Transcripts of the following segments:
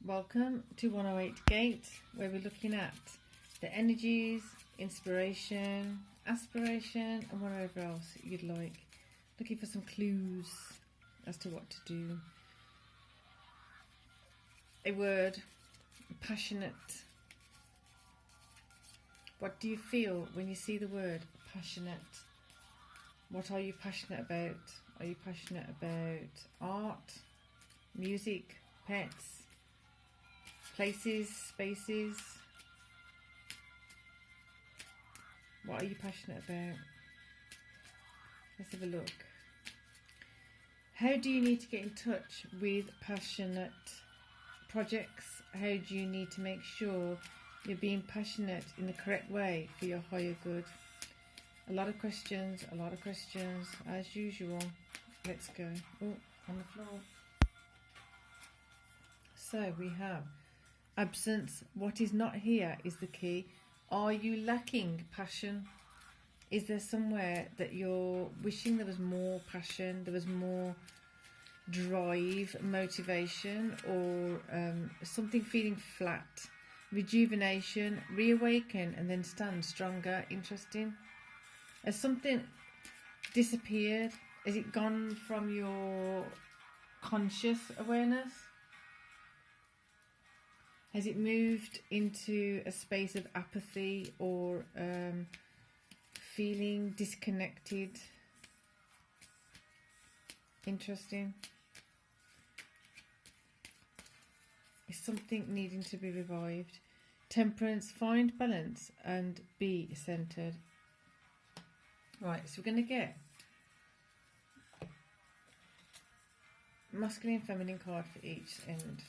welcome to 108 Gate, where we're looking at the energies, inspiration, aspiration, and whatever else you'd like. Looking for some clues as to what to do. A word, passionate. What do you feel when you see the word passionate? What are you passionate about? Are you passionate about art, music, pets, places, spaces? What are you passionate about? Let's have a look. How do you need to get in touch with passionate projects? How do you need to make sure you're being passionate in the correct way for your higher good? A lot of questions, as usual. Let's go. Oh, on the floor. So we have absence. What is not here is the key. Are you lacking passion? Is there somewhere that you're wishing there was more passion, there was more drive, motivation, or something feeling flat? Rejuvenation, reawaken, and then stand stronger. Interesting. Has something disappeared? Has it gone from your conscious awareness? Has it moved into a space of apathy or feeling disconnected? Interesting. Is something needing to be revived? Temperance, find balance and be centered. Right, so we're going to get masculine and feminine card for each end,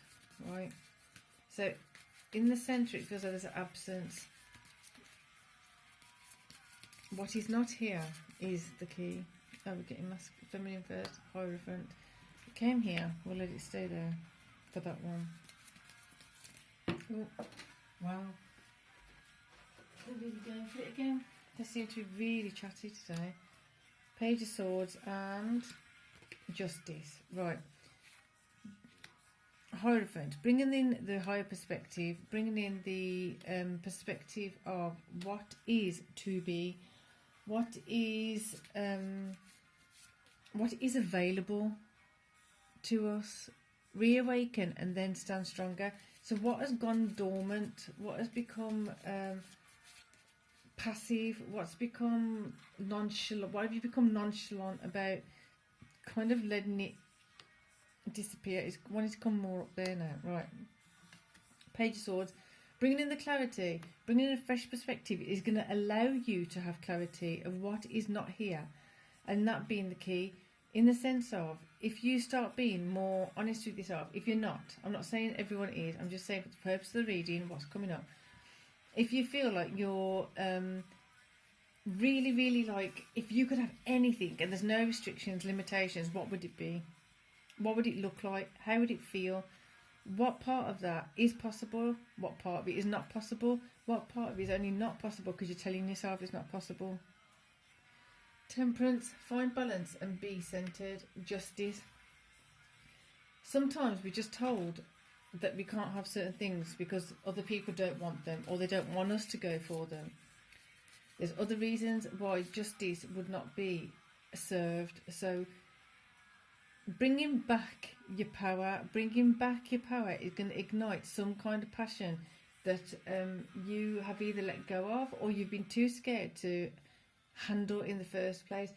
right? So in the centre it feels like there's an absence. What is not here is the key. Oh, we're getting feminine first, Hierophant. It came here, we'll let it stay there for that one. Oh, wow. Really going for it again. They seem to be really chatty today. Page of Swords and Justice. Right. Hierophant, bringing in the higher perspective, bringing in the perspective of what is to be, what is available to us. Reawaken and then stand stronger. So what has gone dormant? What has become passive? What's become nonchalant? Why have you become nonchalant about kind of letting it disappear? It's wanting to come more up there now. Right. Page of Swords. Bringing in the clarity, bringing in a fresh perspective is going to allow you to have clarity of what is not here. And that being the key, in the sense of, if you start being more honest with yourself, if you're not, I'm not saying everyone is, I'm just saying for the purpose of the reading, what's coming up. If you feel like you're really like, if you could have anything and there's no restrictions, limitations, what would it be? What would it look like? How would it feel? What part of that is possible? What part of it is not possible? What part of it is only not possible because you're telling yourself it's not possible? Temperance, find balance and be centered. Justice. Sometimes we're just told that we can't have certain things because other people don't want them or they don't want us to go for them. There's other reasons why justice would not be served. So bringing back your power is going to ignite some kind of passion that you have either let go of or you've been too scared to handle in the first place.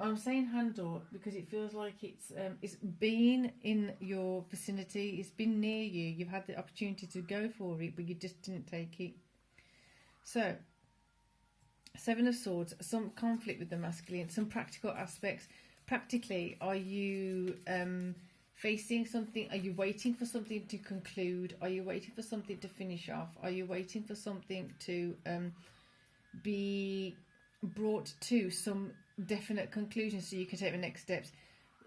I'm saying handle because it feels like it's been in your vicinity, it's been near you, you've had the opportunity to go for it but you just didn't take it. So Seven of Swords, some conflict with the masculine, some practical aspects. Practically, are you facing something? Are you waiting for something to conclude? Are you waiting for something to finish off? Are you waiting for something to be brought to some definite conclusion so you can take the next steps?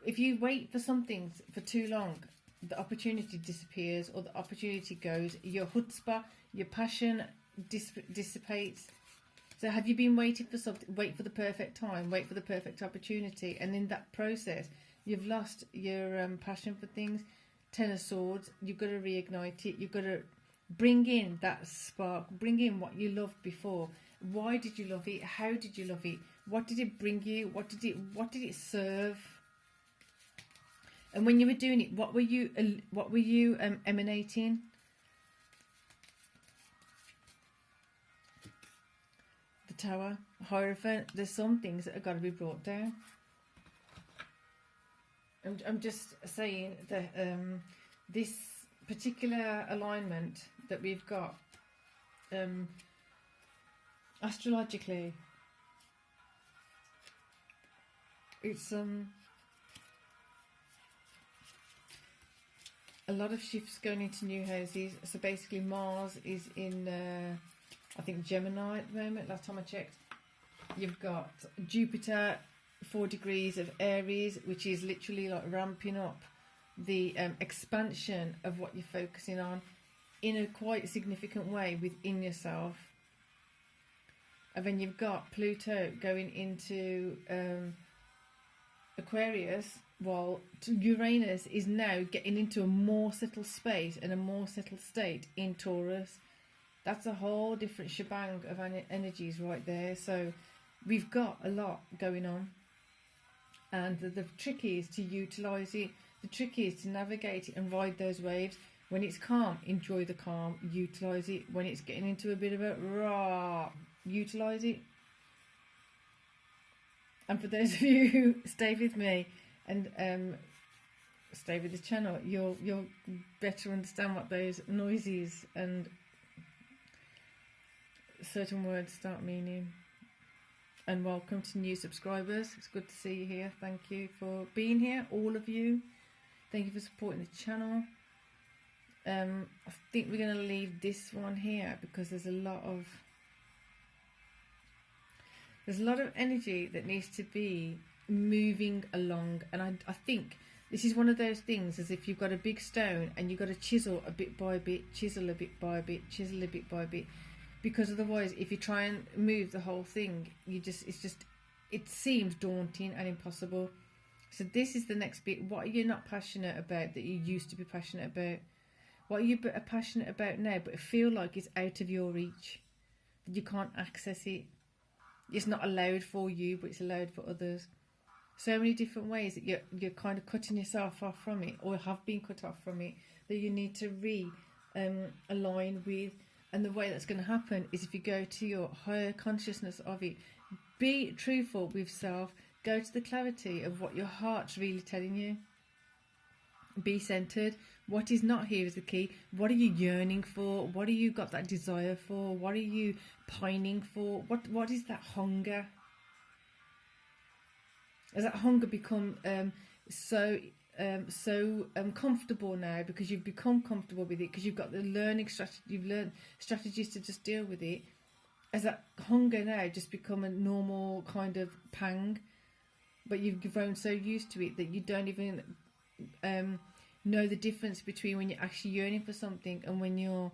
If you wait for something for too long, the opportunity disappears or the opportunity goes. Your chutzpah, your passion dissipates. So have you been waiting for something? Wait for the perfect time, wait for the perfect opportunity, and in that process you've lost your passion for things. Ten of Swords, you've got to reignite it. You've got to bring in that spark, bring in what you loved before. Why did you love it? How did you love it? What did it bring you? What did it serve? And when you were doing it, what were you emanating? The Tower, Hierophant. There's some things that have got to be brought down. I'm just saying that this particular alignment that we've got astrologically, it's a lot of shifts going into new houses. So basically Mars is in I think Gemini at the moment, last time I checked. You've got Jupiter 4 degrees of Aries, which is literally like ramping up the expansion of what you're focusing on in a quite significant way within yourself. And then you've got Pluto going into Aquarius, while Uranus is now getting into a more settled space and a more settled state in Taurus. That's a whole different shebang of energies right there. So we've got a lot going on. And the trick is to utilise it. The trick is to navigate it and ride those waves. When it's calm, enjoy the calm, utilise it. When it's getting into a bit of a rah, utilise it. And for those of you who stay with me and stay with the channel, you'll better understand what those noises and certain words start meaning. And welcome to new subscribers. It's good to see you here. Thank you for being here, all of you. Thank you for supporting the channel. I think we're going to leave this one here because there's a lot of energy that needs to be moving along. And I think this is one of those things, as if you've got a big stone and you've got to chisel a bit by a bit, chisel a bit by a bit, chisel a bit by a bit. Because otherwise, if you try and move the whole thing, it seems daunting and impossible. So this is the next bit. What are you not passionate about that you used to be passionate about? What are you passionate about now, but feel like it's out of your reach? You can't access it. It's not allowed for you, but it's allowed for others. So many different ways that you're kind of cutting yourself off from it, or have been cut off from it, that you need to align with. And the way that's going to happen is if you go to your higher consciousness of it. Be truthful with self. Go to the clarity of what your heart's really telling you. Be centered. What is not here is the key. What are you yearning for? What have you got that desire for? What are you pining for? What is that hunger? Has that hunger become so comfortable now because you've become comfortable with it, because you've got the learning strategy, you've learned strategies to just deal with it? Has that hunger now just become a normal kind of pang, but you've grown so used to it that you don't even know the difference between when you're actually yearning for something and when you're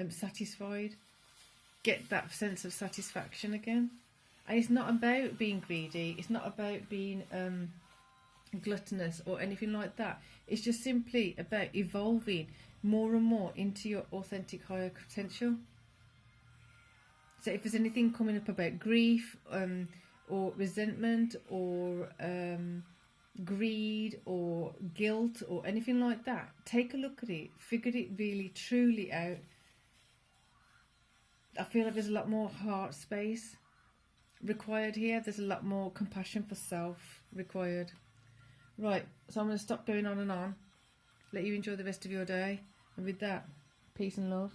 satisfied? Get that sense of satisfaction again. And it's not about being greedy, it's not about being gluttonous or anything like that. It's just simply about evolving more and more into your authentic higher potential. So if there's anything coming up about grief or resentment or greed or guilt or anything like that, take a look at it, figure it really truly out. I feel like there's a lot more heart space required here. There's a lot more compassion for self required. Right, so I'm going to stop going on and on, let you enjoy the rest of your day, and with that, peace and love.